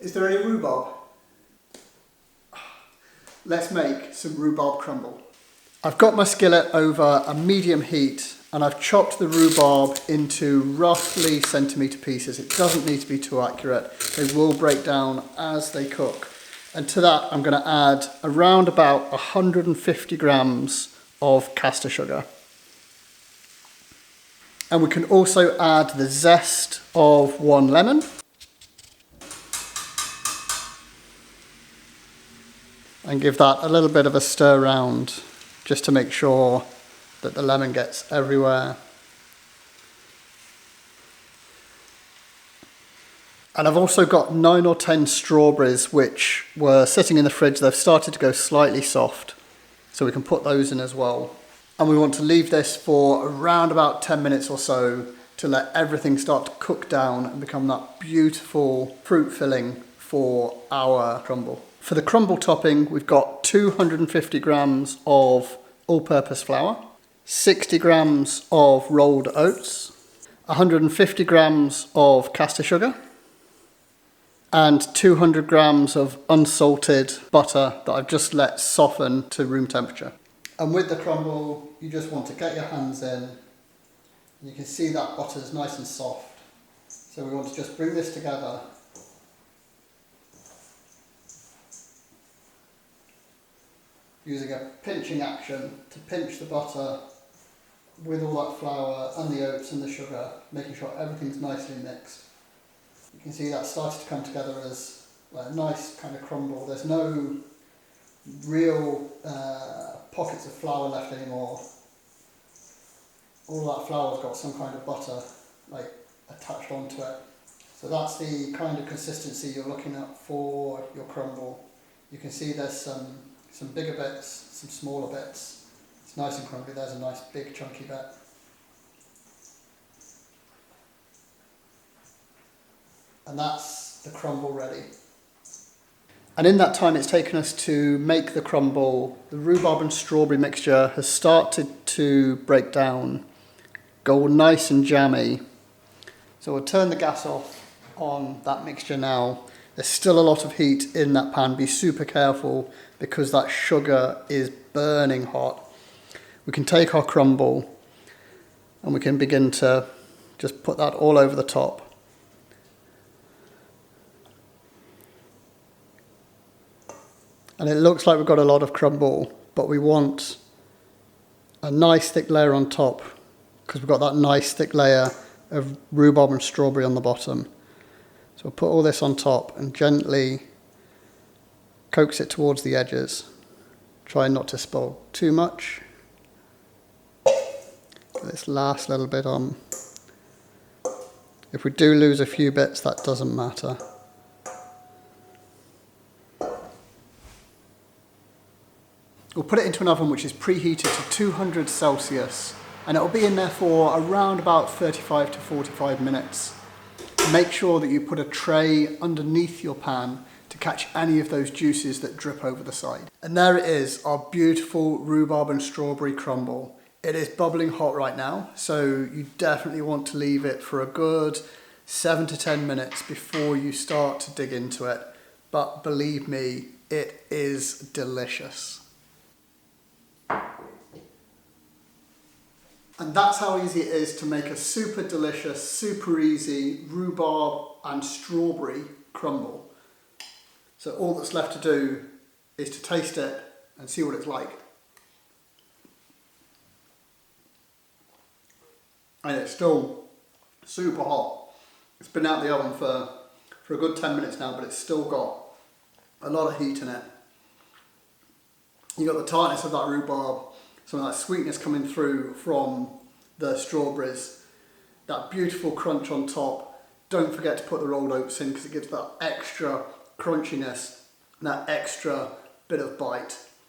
Is there any rhubarb? Let's make some rhubarb crumble. I've got my skillet over a medium heat and I've chopped the rhubarb into roughly centimetre pieces. It doesn't need to be too accurate. They will break down as they cook. And to that I'm going to add around about 150 grams of caster sugar. And we can also add the zest of 1 lemon. And give that a little bit of a stir around just to make sure that the lemon gets everywhere. And I've also got 9 or 10 strawberries which were sitting in the fridge. They've started to go slightly soft, so we can put those in as well. And we want to leave this for around about 10 minutes or so to let everything start to cook down and become that beautiful fruit filling for our crumble. For the crumble topping, we've got 250 grams of all-purpose flour, 60 grams of rolled oats, 150 grams of caster sugar, and 200 grams of unsalted butter that I've just let soften to room temperature. And with the crumble, you just want to get your hands in, and you can see that butter is nice and soft. So we want to just bring this together. Using a pinching action to pinch the butter with all that flour and the oats and the sugar, making sure everything's nicely mixed. You can see that started to come together as like a nice kind of crumble. There's no real pockets of flour left anymore. All that flour's got some kind of butter like attached onto it. So that's the kind of consistency you're looking at for your crumble. You can see there's some bigger bits, some smaller bits. It's nice and crumbly. There's a nice big chunky bit. And that's the crumble ready. And in that time it's taken us to make the crumble, the rhubarb and strawberry mixture has started to break down, go all nice and jammy. So we'll turn the gas off on that mixture now. There's still a lot of heat in that pan. Be super careful because that sugar is burning hot. We can take our crumble and we can begin to just put that all over the top. And it looks like we've got a lot of crumble, but we want a nice thick layer on top because we've got that nice thick layer of rhubarb and strawberry on the bottom. So we'll put all this on top and gently coax it towards the edges. Try not to spill too much. Get this last little bit on. If we do lose a few bits, that doesn't matter. We'll put it into an oven which is preheated to 200 Celsius and it'll be in there for around about 35 to 45 minutes. Make sure that you put a tray underneath your pan to catch any of those juices that drip over the side. And there it is, our beautiful rhubarb and strawberry crumble. It is bubbling hot right now, so you definitely want to leave it for a good 7 to 10 minutes before you start to dig into it. But believe me, it is delicious. And that's how easy it is to make a super delicious, super easy rhubarb and strawberry crumble. So all that's left to do is to taste it and see what it's like. And it's still super hot. It's been out the oven for a good 10 minutes now, but it's still got a lot of heat in it. You've got the tartness of that rhubarb, some of that sweetness coming through from the strawberries, that beautiful crunch on top. Don't forget to put the rolled oats in because it gives that extra crunchiness and that extra bit of bite.